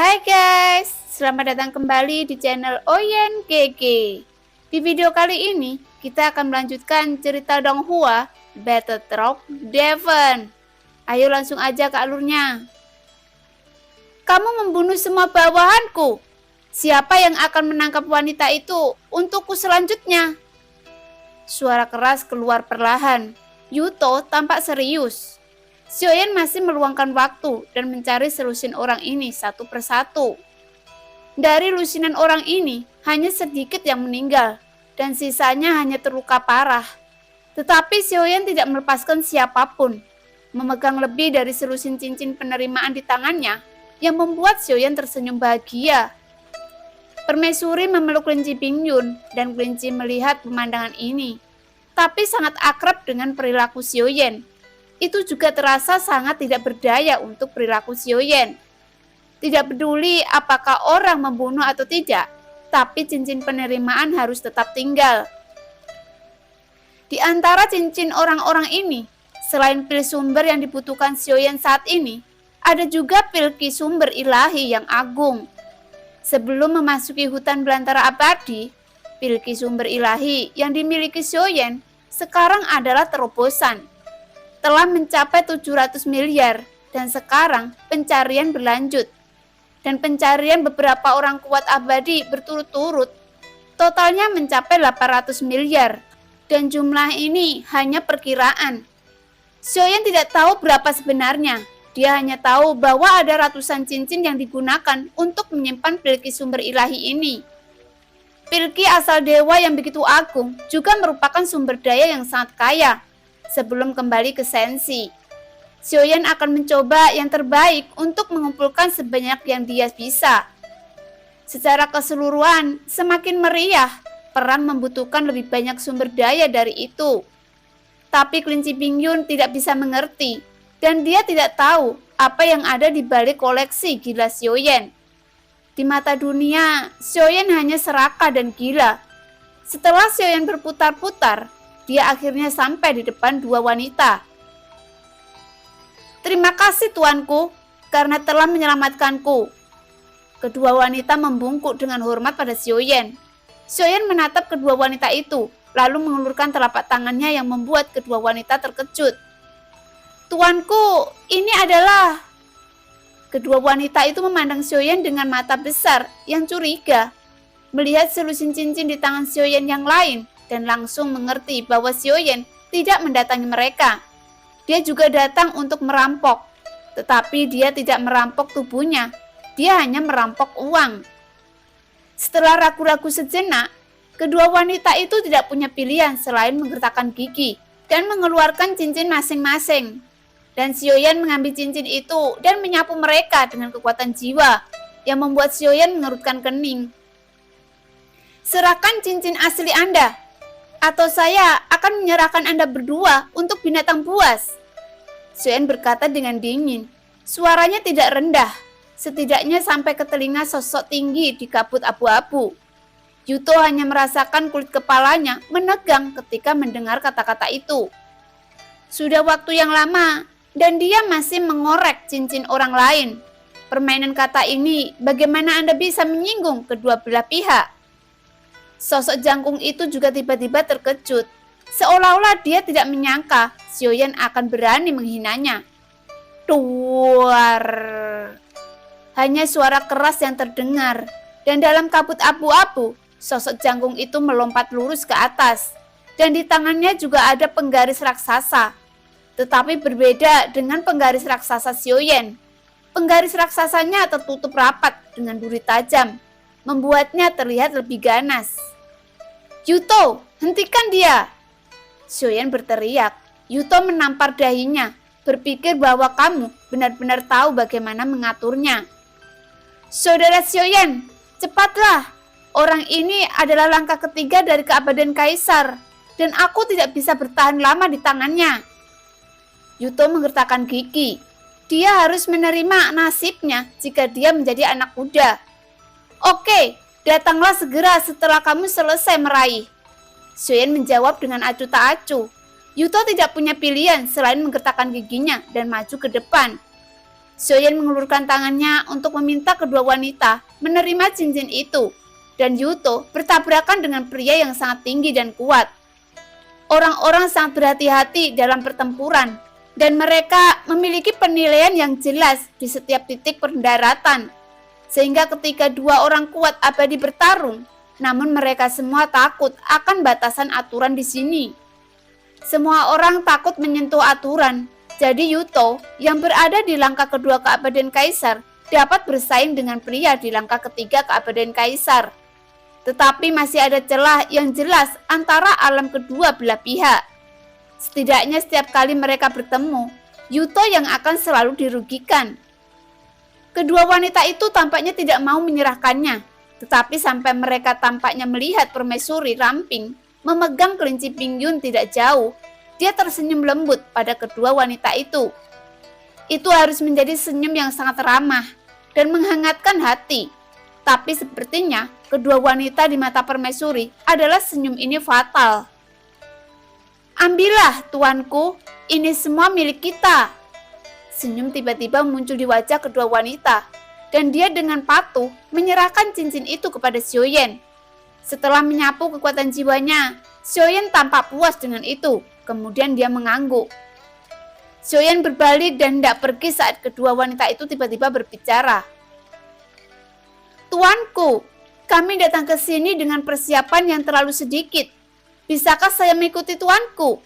Hai guys, selamat datang kembali di channel Oyen GG. Di video kali ini, kita akan melanjutkan cerita Donghua, Battle Truck Devon. Ayo langsung aja ke alurnya. Kamu membunuh semua bawahanku. Siapa yang akan menangkap wanita itu untukku selanjutnya? Suara keras keluar perlahan. Yuto tampak serius. Xiaoyan masih meluangkan waktu dan mencari selusin orang ini satu persatu. Dari lusinan orang ini, hanya sedikit yang meninggal, dan sisanya hanya terluka parah. Tetapi Xiaoyan tidak melepaskan siapapun. Memegang lebih dari selusin cincin penerimaan di tangannya, yang membuat Xiaoyan tersenyum bahagia. Permaisuri memeluk kelinci Bingyun, dan kelinci melihat pemandangan ini. Tapi sangat akrab dengan perilaku Xiaoyan. Itu juga terasa sangat tidak berdaya untuk perilaku Xiaoyan. Tidak peduli apakah orang membunuh atau tidak, tapi cincin penerimaan harus tetap tinggal. Di antara cincin orang-orang ini, selain pil sumber yang dibutuhkan Xiaoyan saat ini, ada juga pil ki sumber ilahi yang agung. Sebelum memasuki hutan belantara abadi, pil ki sumber ilahi yang dimiliki Xiaoyan sekarang adalah terobosan. Telah mencapai 700 miliar dan sekarang pencarian berlanjut. Dan pencarian beberapa orang kuat abadi berturut-turut totalnya mencapai 800 miliar dan jumlah ini hanya perkiraan. Xiaoyan tidak tahu berapa sebenarnya. Dia hanya tahu bahwa ada ratusan cincin yang digunakan untuk menyimpan pilki sumber ilahi ini. Pilki asal dewa yang begitu agung juga merupakan sumber daya yang sangat kaya. Sebelum kembali ke Sensi, Xiaoyan akan mencoba yang terbaik untuk mengumpulkan sebanyak yang dia bisa. Secara keseluruhan, semakin meriah, perang membutuhkan lebih banyak sumber daya dari itu. Tapi kelinci Bingyun tidak bisa mengerti, dan dia tidak tahu apa yang ada di balik koleksi gila Xiaoyan. Di mata dunia, Xiaoyan hanya serakah dan gila. Setelah Xiaoyan berputar-putar, dia akhirnya sampai di depan dua wanita. Terima kasih tuanku, karena telah menyelamatkanku. Kedua wanita membungkuk dengan hormat pada Xiaoyan. Xiaoyan menatap kedua wanita itu, lalu mengulurkan telapak tangannya yang membuat kedua wanita terkejut. Tuanku, ini adalah... Kedua wanita itu memandang Xiaoyan dengan mata besar yang curiga. Melihat selusin cincin di tangan Xiaoyan yang lain, dan langsung mengerti bahwa Xiaoyan tidak mendatangi mereka. Dia juga datang untuk merampok, tetapi dia tidak merampok tubuhnya, dia hanya merampok uang. Setelah ragu-ragu sejenak, kedua wanita itu tidak punya pilihan selain menggertakkan gigi dan mengeluarkan cincin masing-masing. Dan Xiaoyan mengambil cincin itu dan menyapu mereka dengan kekuatan jiwa yang membuat Xiaoyan mengerutkan kening. Serahkan cincin asli Anda, atau saya akan menyerahkan Anda berdua untuk binatang buas. Xiaoyan berkata dengan dingin. Suaranya tidak rendah, setidaknya sampai ke telinga sosok tinggi di kabut abu-abu. Yuto hanya merasakan kulit kepalanya menegang ketika mendengar kata-kata itu. Sudah waktu yang lama, dan dia masih mengorek cincin orang lain. Permainan kata ini, bagaimana Anda bisa menyinggung kedua belah pihak? Sosok jangkung itu juga tiba-tiba terkejut, seolah-olah dia tidak menyangka Xiaoyan akan berani menghinanya. Duar! Hanya suara keras yang terdengar, dan dalam kabut abu-abu, sosok jangkung itu melompat lurus ke atas, dan di tangannya juga ada penggaris raksasa. Tetapi berbeda dengan penggaris raksasa Xiaoyan. Penggaris raksasanya tertutup rapat dengan duri tajam, membuatnya terlihat lebih ganas. Yuto, hentikan dia! Xiaoyan berteriak. Yuto menampar dahinya, berpikir bahwa kamu benar-benar tahu bagaimana mengaturnya. Saudara Xiaoyan, cepatlah! Orang ini adalah langkah ketiga dari keabadian Kaisar, dan aku tidak bisa bertahan lama di tangannya. Yuto menggertakkan gigi. Dia harus menerima nasibnya jika dia menjadi anak muda. Oke, datanglah segera setelah kamu selesai meraih. Xiaoyan menjawab dengan acuh tak acuh. Yuto tidak punya pilihan selain menggertakkan giginya dan maju ke depan. Xiaoyan mengulurkan tangannya untuk meminta kedua wanita menerima cincin itu, dan Yuto bertabrakan dengan pria yang sangat tinggi dan kuat. Orang-orang sangat berhati-hati dalam pertempuran, dan mereka memiliki penilaian yang jelas di setiap titik pendaratan. Sehingga ketika dua orang kuat abadi bertarung, namun mereka semua takut akan batasan aturan di sini. Semua orang takut menyentuh aturan. Jadi Yuto yang berada di langkah kedua keabadian Kaisar dapat bersaing dengan pria di langkah ketiga keabadian Kaisar. Tetapi masih ada celah yang jelas antara alam kedua belah pihak. Setidaknya setiap kali mereka bertemu, Yuto yang akan selalu dirugikan. Kedua wanita itu tampaknya tidak mau menyerahkannya, tetapi sampai mereka tampaknya melihat permaisuri ramping memegang kelinci Pingyun tidak jauh, dia tersenyum lembut pada kedua wanita itu. Itu harus menjadi senyum yang sangat ramah dan menghangatkan hati. Tapi sepertinya kedua wanita di mata permaisuri adalah senyum ini fatal. "Ambillah, tuanku, ini semua milik kita." Senyum tiba-tiba muncul di wajah kedua wanita, dan dia dengan patuh menyerahkan cincin itu kepada Xiaoyan. Setelah menyapu kekuatan jiwanya, Xiaoyan tampak puas dengan itu. Kemudian dia mengangguk. Xiaoyan berbalik dan hendak pergi saat kedua wanita itu tiba-tiba berbicara. "Tuanku, kami datang ke sini dengan persiapan yang terlalu sedikit. Bisakah saya mengikuti tuanku?"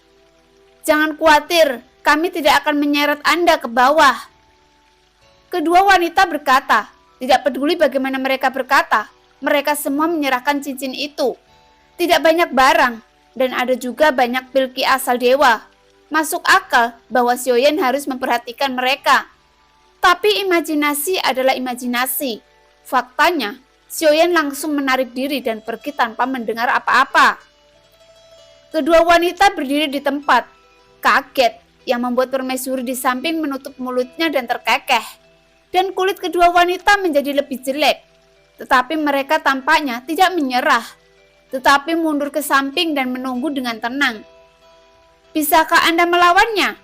"Jangan khawatir, kami tidak akan menyeret Anda ke bawah." Kedua wanita berkata, tidak peduli bagaimana mereka berkata, mereka semua menyerahkan cincin itu. Tidak banyak barang, dan ada juga banyak pilki asal dewa. Masuk akal bahwa Xiaoyan harus memperhatikan mereka. Tapi imajinasi adalah imajinasi. Faktanya, Xiaoyan langsung menarik diri dan pergi tanpa mendengar apa-apa. Kedua wanita berdiri di tempat, kaget, yang membuat permaisuri di samping menutup mulutnya dan terkekeh. Dan kulit kedua wanita menjadi lebih jelek. Tetapi mereka tampaknya tidak menyerah, tetapi mundur ke samping dan menunggu dengan tenang. "Bisakah Anda melawannya?"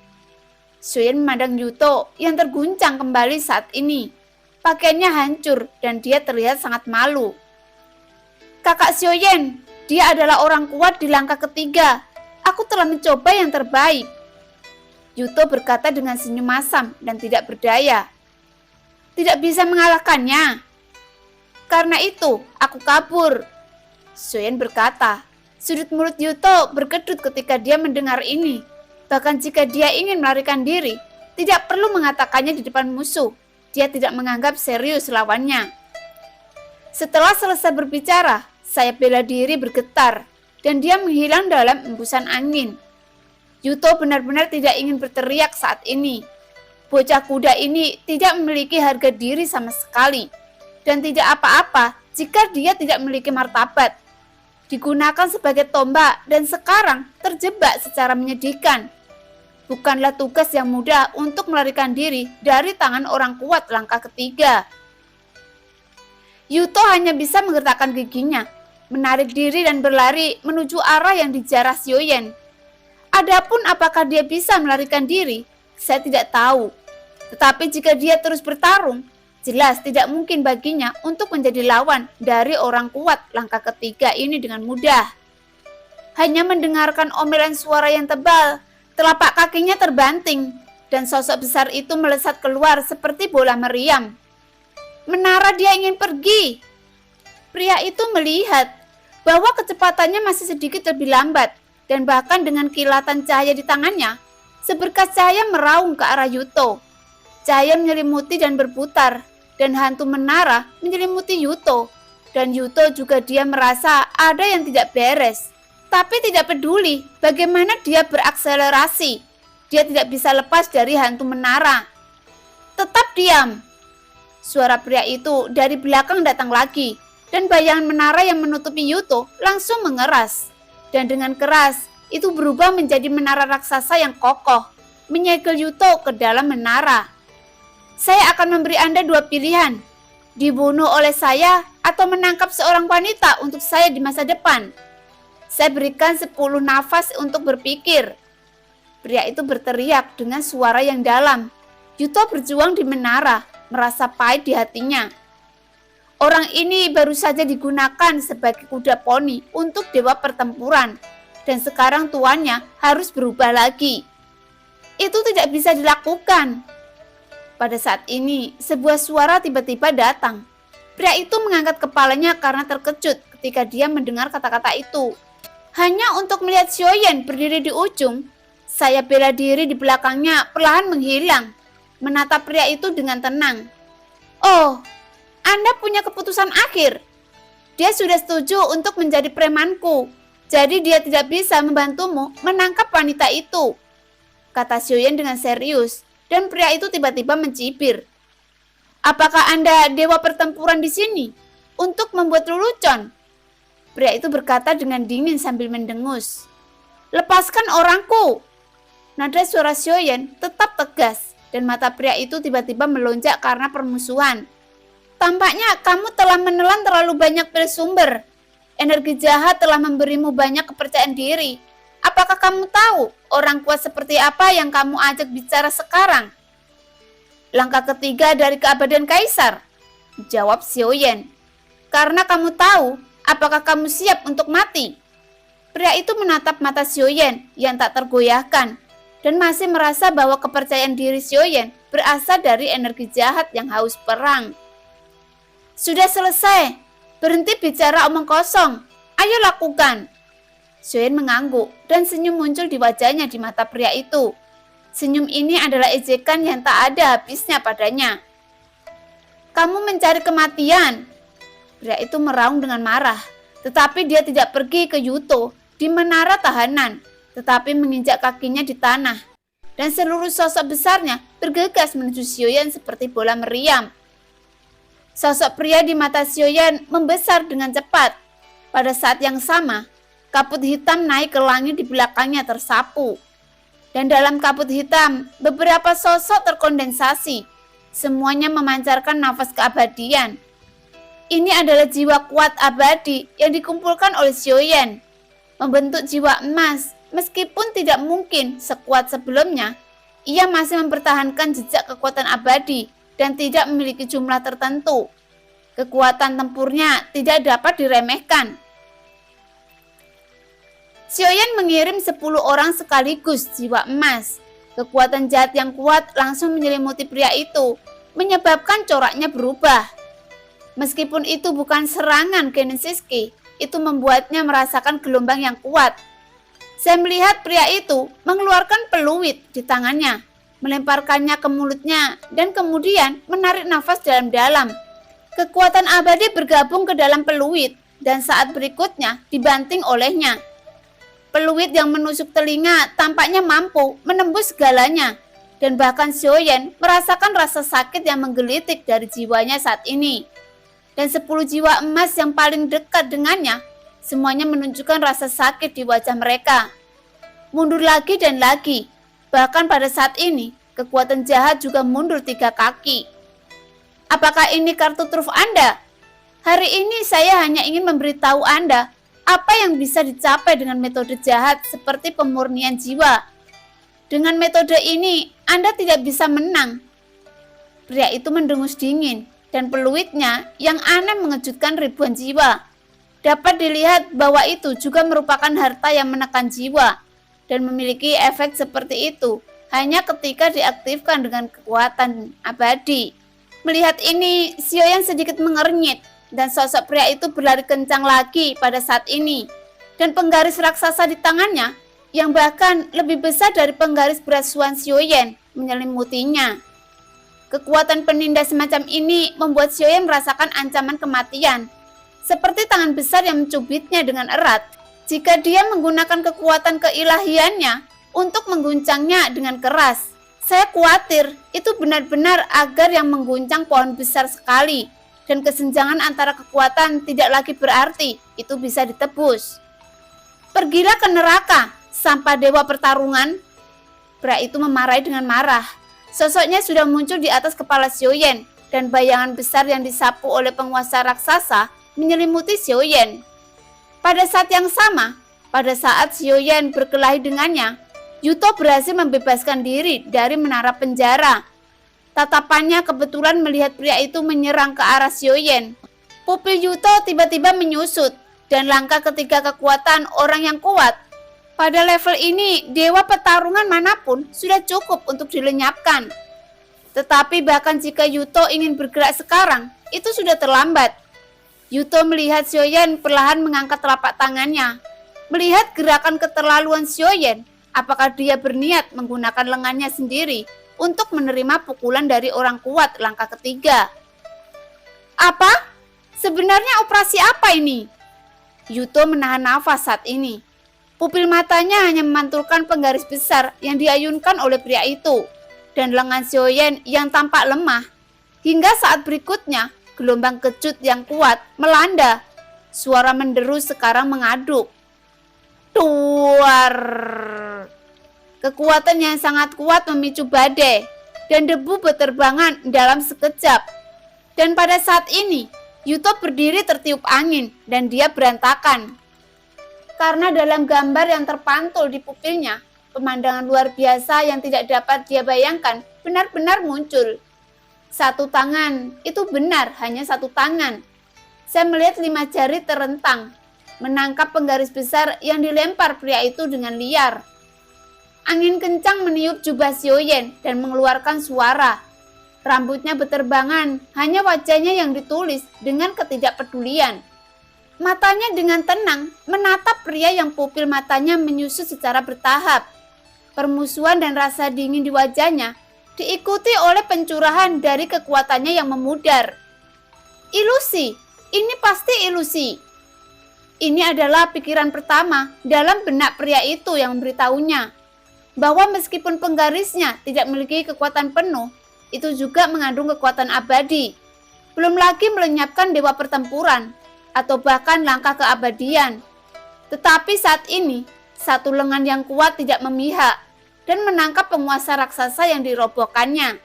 Xiaoyan memandang Yuto yang terguncang kembali saat ini. Pakaiannya hancur dan dia terlihat sangat malu. "Kakak Xiaoyan, dia adalah orang kuat di langkah ketiga. Aku telah mencoba yang terbaik." Yuto berkata dengan senyum masam dan tidak berdaya. "Tidak bisa mengalahkannya. Karena itu, aku kabur." Xiaoyan berkata. Sudut mulut Yuto berkedut ketika dia mendengar ini. Bahkan jika dia ingin melarikan diri, tidak perlu mengatakannya di depan musuh. Dia tidak menganggap serius lawannya. Setelah selesai berbicara, sayap bela diri bergetar, dan dia menghilang dalam embusan angin. Yuto benar-benar tidak ingin berteriak saat ini. Bocah kuda ini tidak memiliki harga diri sama sekali, dan tidak apa-apa jika dia tidak memiliki martabat. Digunakan sebagai tombak dan sekarang terjebak secara menyedihkan. Bukanlah tugas yang mudah untuk melarikan diri dari tangan orang kuat langkah ketiga. Yuto hanya bisa menggertakkan giginya, menarik diri dan berlari menuju arah yang dijarah Xiaoyan. Adapun apakah dia bisa melarikan diri, saya tidak tahu. Tetapi jika dia terus bertarung, jelas tidak mungkin baginya untuk menjadi lawan dari orang kuat langkah ketiga ini dengan mudah. Hanya mendengarkan omelan suara yang tebal, telapak kakinya terbanting, dan sosok besar itu melesat keluar seperti bola meriam. Menara dia ingin pergi. Pria itu melihat bahwa kecepatannya masih sedikit lebih lambat, dan bahkan dengan kilatan cahaya di tangannya, seberkas cahaya meraung ke arah Yuto. Cahaya menyelimuti dan berputar, dan hantu menara menyelimuti Yuto. Dan Yuto juga dia merasa ada yang tidak beres. Tapi tidak peduli bagaimana dia berakselerasi. Dia tidak bisa lepas dari hantu menara. "Tetap diam!" Suara pria itu dari belakang datang lagi, dan bayangan menara yang menutupi Yuto langsung mengeras. Dan dengan keras, itu berubah menjadi menara raksasa yang kokoh, menyegel Yuto ke dalam menara. "Saya akan memberi Anda dua pilihan, dibunuh oleh saya atau menangkap seorang wanita untuk saya di masa depan. Saya berikan 10 nafas untuk berpikir." Pria itu berteriak dengan suara yang dalam. Yuto berjuang di menara, merasa pahit di hatinya. Orang ini baru saja digunakan sebagai kuda poni untuk dewa pertempuran, dan sekarang tuannya harus berubah lagi. Itu tidak bisa dilakukan. Pada saat ini, sebuah suara tiba-tiba datang. Pria itu mengangkat kepalanya karena terkejut ketika dia mendengar kata-kata itu. Hanya untuk melihat Xiaoyan berdiri di ujung, saya bela diri di belakangnya perlahan menghilang, menatap pria itu dengan tenang. Oh, Anda punya keputusan akhir. Dia sudah setuju untuk menjadi premanku, jadi dia tidak bisa membantumu menangkap wanita itu, kata Xiaoyan dengan serius, dan pria itu tiba-tiba mencibir. Apakah Anda dewa pertempuran di sini untuk membuat lelucon? Pria itu berkata dengan dingin sambil mendengus. Lepaskan orangku. Nada suara Xiaoyan tetap tegas dan mata pria itu tiba-tiba melonjak karena permusuhan. Tampaknya kamu telah menelan terlalu banyak pil sumber. Energi jahat telah memberimu banyak kepercayaan diri. Apakah kamu tahu orang kuat seperti apa yang kamu ajak bicara sekarang? Langkah ketiga dari keabadian kaisar, jawab Xiaoyan. Karena kamu tahu, apakah kamu siap untuk mati? Pria itu menatap mata Xiaoyan yang tak tergoyahkan dan masih merasa bahwa kepercayaan diri Xiaoyan berasal dari energi jahat yang haus perang. Sudah selesai, berhenti bicara omong kosong, ayo lakukan. Xiaoyan mengangguk dan senyum muncul di wajahnya di mata pria itu. Senyum ini adalah ejekan yang tak ada habisnya padanya. Kamu mencari kematian. Pria itu meraung dengan marah, tetapi dia tidak pergi ke Yuto di menara tahanan, tetapi menginjak kakinya di tanah. Dan seluruh sosok besarnya bergegas menuju Xiaoyan seperti bola meriam. Sosok pria di mata Xiaoyan membesar dengan cepat. Pada saat yang sama, kabut hitam naik ke langit di belakangnya tersapu. Dan dalam kabut hitam, beberapa sosok terkondensasi. Semuanya memancarkan nafas keabadian. Ini adalah jiwa kuat abadi yang dikumpulkan oleh Xiaoyan. Membentuk jiwa emas, meskipun tidak mungkin sekuat sebelumnya, ia masih mempertahankan jejak kekuatan abadi dan tidak memiliki jumlah tertentu. Kekuatan tempurnya tidak dapat diremehkan. Xiaoyan mengirim 10 orang sekaligus jiwa emas. Kekuatan jahat yang kuat langsung menyelimuti pria itu, menyebabkan coraknya berubah. Meskipun itu bukan serangan Genesis-ki, itu membuatnya merasakan gelombang yang kuat. Saya melihat pria itu mengeluarkan peluit di tangannya, melemparkannya ke mulutnya, dan kemudian menarik nafas dalam-dalam. Kekuatan abadi bergabung ke dalam peluit, dan saat berikutnya dibanting olehnya. Peluit yang menusuk telinga tampaknya mampu menembus segalanya, dan bahkan Xiaoyan merasakan rasa sakit yang menggelitik dari jiwanya saat ini. Dan 10 jiwa emas yang paling dekat dengannya, semuanya menunjukkan rasa sakit di wajah mereka. Mundur lagi dan lagi, bahkan pada saat ini, kekuatan jahat juga mundur 3 kaki. Apakah ini kartu truf Anda? Hari ini saya hanya ingin memberitahu Anda apa yang bisa dicapai dengan metode jahat seperti pemurnian jiwa. Dengan metode ini, Anda tidak bisa menang. Pria itu mendengus dingin, dan peluitnya yang aneh mengejutkan ribuan jiwa. Dapat dilihat bahwa itu juga merupakan harta yang menekan jiwa, dan memiliki efek seperti itu hanya ketika diaktifkan dengan kekuatan abadi. Melihat ini, Xiaoyan sedikit mengernyit, dan sosok pria itu berlari kencang lagi pada saat ini. Dan penggaris raksasa di tangannya, yang bahkan lebih besar dari penggaris berat Xuan Xiaoyan, menyelimutinya. Kekuatan penindas semacam ini membuat Xiaoyan merasakan ancaman kematian, seperti tangan besar yang mencubitnya dengan erat. Jika dia menggunakan kekuatan keilahiannya untuk mengguncangnya dengan keras, saya khawatir itu benar-benar agar yang mengguncang pohon besar sekali, dan kesenjangan antara kekuatan tidak lagi berarti itu bisa ditebus. Pergilah ke neraka, sampah dewa pertarungan. Pria itu memarahi dengan marah. Sosoknya sudah muncul di atas kepala Xiaoyan, dan bayangan besar yang disapu oleh penguasa raksasa menyelimuti Xiaoyan. Pada saat yang sama, pada saat Xiaoyan berkelahi dengannya, Yuto berhasil membebaskan diri dari menara penjara. Tatapannya kebetulan melihat pria itu menyerang ke arah Xiaoyan. Pupil Yuto tiba-tiba menyusut, dan langkah ketiga kekuatan orang yang kuat. Pada level ini, dewa pertarungan manapun sudah cukup untuk dilenyapkan. Tetapi bahkan jika Yuto ingin bergerak sekarang, itu sudah terlambat. Yuto melihat Xiaoyan perlahan mengangkat telapak tangannya. Melihat gerakan keterlaluan Xiaoyan, apakah dia berniat menggunakan lengannya sendiri untuk menerima pukulan dari orang kuat langkah ketiga? Apa? Sebenarnya operasi apa ini? Yuto menahan nafas saat ini. Pupil matanya hanya memantulkan penggaris besar yang diayunkan oleh pria itu, dan lengan Xiaoyan yang tampak lemah. Hingga saat berikutnya, gelombang kejut yang kuat melanda. Suara menderu sekarang mengaduk. Tuar! Kekuatan yang sangat kuat memicu badai, dan debu berterbangan dalam sekejap. Dan pada saat ini, Yuto berdiri tertiup angin, dan dia berantakan. Karena dalam gambar yang terpantul di pupilnya, pemandangan luar biasa yang tidak dapat dia bayangkan benar-benar muncul. Satu tangan, itu benar hanya satu tangan. Saya melihat 5 jari terentang, menangkap penggaris besar yang dilempar pria itu dengan liar. Angin kencang meniup jubah Xiaoyan dan mengeluarkan suara. Rambutnya berterbangan, hanya wajahnya yang ditulis dengan ketidakpedulian. Matanya dengan tenang menatap pria yang pupil matanya menyusut secara bertahap. Permusuhan dan rasa dingin di wajahnya diikuti oleh pencurahan dari kekuatannya yang memudar. Ilusi, ini pasti ilusi. Ini adalah pikiran pertama dalam benak pria itu yang memberitahunya bahwa meskipun penggarisnya tidak memiliki kekuatan penuh, itu juga mengandung kekuatan abadi. Belum lagi melenyapkan dewa pertempuran, atau bahkan langkah keabadian. Tetapi saat ini, satu lengan yang kuat tidak memihak, dan menangkap penguasa raksasa yang dirobohkannya.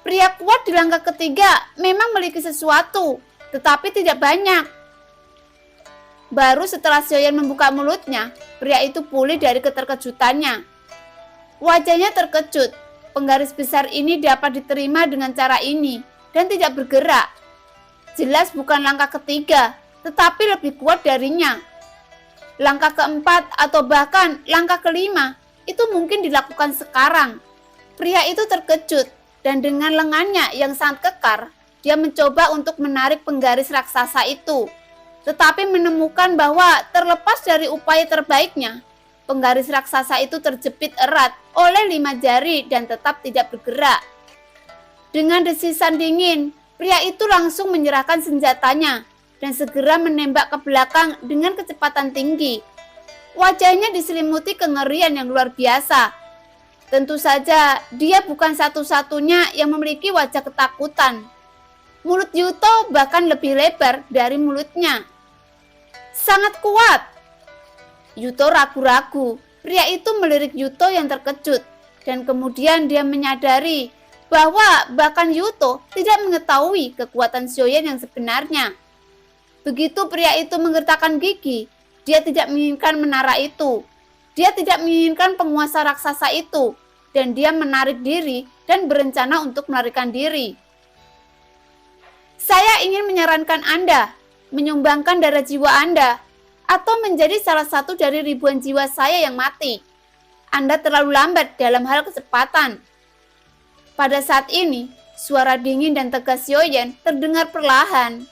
Pria kuat di langkah ketiga memang memiliki sesuatu, tetapi tidak banyak. Baru setelah Xiaoyan membuka mulutnya, pria itu pulih dari keterkejutannya. Wajahnya terkejut. Penggaris besar ini dapat diterima dengan cara ini dan tidak bergerak. Jelas bukan langkah ketiga, tetapi lebih kuat darinya. Langkah keempat atau bahkan langkah kelima itu mungkin dilakukan sekarang. Pria itu terkejut dan dengan lengannya yang sangat kekar, dia mencoba untuk menarik penggaris raksasa itu. Tetapi menemukan bahwa terlepas dari upaya terbaiknya, penggaris raksasa itu terjepit erat oleh 5 jari dan tetap tidak bergerak. Dengan desisan dingin, pria itu langsung menyerahkan senjatanya dan segera menembak ke belakang dengan kecepatan tinggi. Wajahnya diselimuti kengerian yang luar biasa. Tentu saja dia bukan satu-satunya yang memiliki wajah ketakutan. Mulut Yuto bahkan lebih lebar dari mulutnya. Sangat kuat. Yuto ragu-ragu. Pria itu melirik Yuto yang terkejut, dan kemudian dia menyadari bahwa bahkan Yuto tidak mengetahui kekuatan Xiaoyan yang sebenarnya. Begitu pria itu menggertakkan gigi, dia tidak menginginkan menara itu. Dia tidak menginginkan penguasa raksasa itu, dan dia menarik diri dan berencana untuk melarikan diri. Saya ingin menyarankan Anda menyumbangkan darah jiwa Anda, atau menjadi salah satu dari ribuan jiwa saya yang mati. Anda terlalu lambat dalam hal kecepatan. Pada saat ini, suara dingin dan tegas Xiaoyan terdengar perlahan.